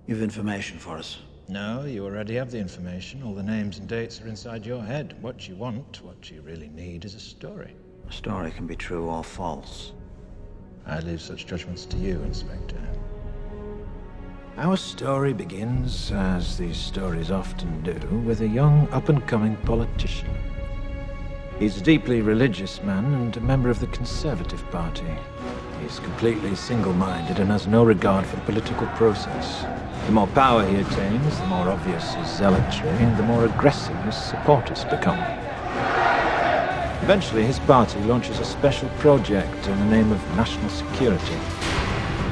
You've information for us? No, you already have the information. All the names and dates are inside your head. What you want, what you really need, is a story. A story can be true or false. I leave such judgments to you, Inspector. Our story begins, as these stories often do, with a young, up-and-coming politician. He's a deeply religious man and a member of the Conservative Party. He's completely single-minded and has no regard for the political process. The more power he attains, the more obvious his zealotry, and the more aggressive his supporters become. Eventually, his party launches a special project in the name of national security.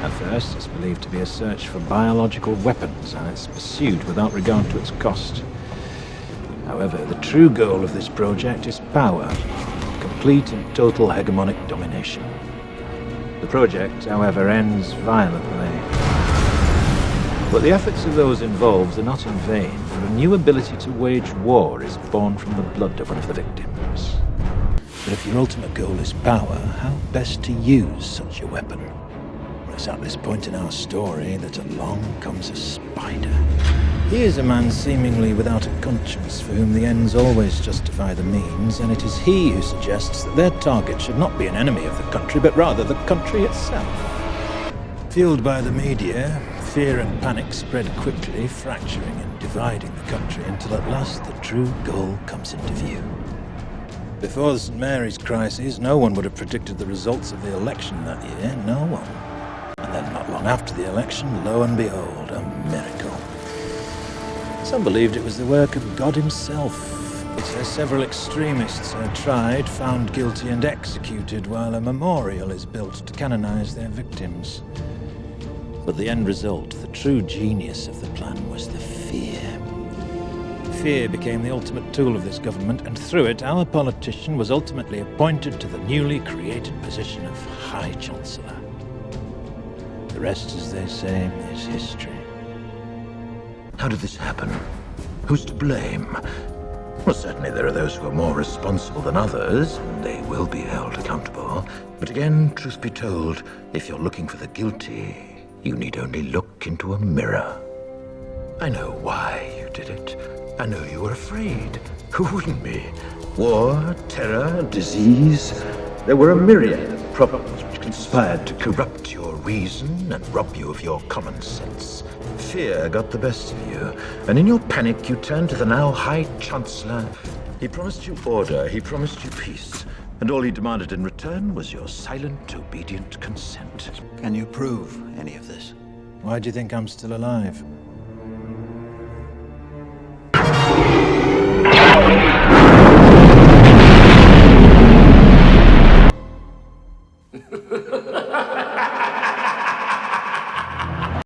At first, it's believed to be a search for biological weapons, and it's pursued without regard to its cost. However, the true goal of this project is power, complete and total hegemonic domination. The project, however, ends violently. But the efforts of those involved are not in vain, for a new ability to wage war is born from the blood of one of the victims. But if your ultimate goal is power, how best to use such a weapon? Well, it's at this point in our story that along comes a spider. He is a man seemingly without a conscience, for whom the ends always justify the means, and it is he who suggests that their target should not be an enemy of the country, but rather the country itself. Fueled by the media, fear and panic spread quickly, fracturing and dividing the country until at last the true goal comes into view. Before the St. Mary's crisis, no one would have predicted the results of the election that year, no one. And then not long after the election, lo and behold, a miracle. Some believed it was the work of God himself. It says several extremists are tried, found guilty and executed, while a memorial is built to canonize their victims. But the end result, the true genius of the plan, was the fear. Fear became the ultimate tool of this government, and through it, our politician was ultimately appointed to the newly created position of High Chancellor. The rest, as they say, is history. How did this happen? Who's to blame? Well, certainly there are those who are more responsible than others, and they will be held accountable. But again, truth be told, if you're looking for the guilty, you need only look into a mirror. I know why you did it. I know you were afraid. Who wouldn't be? War, terror, disease. There were a myriad of problems which conspired to corrupt your reason and rob you of your common sense. Fear got the best of you, and in your panic you turned to the now High Chancellor. He promised you order, he promised you peace, and all he demanded in return was your silent, obedient consent. Can you prove any of this? Why do you think I'm still alive? Ha ha ha!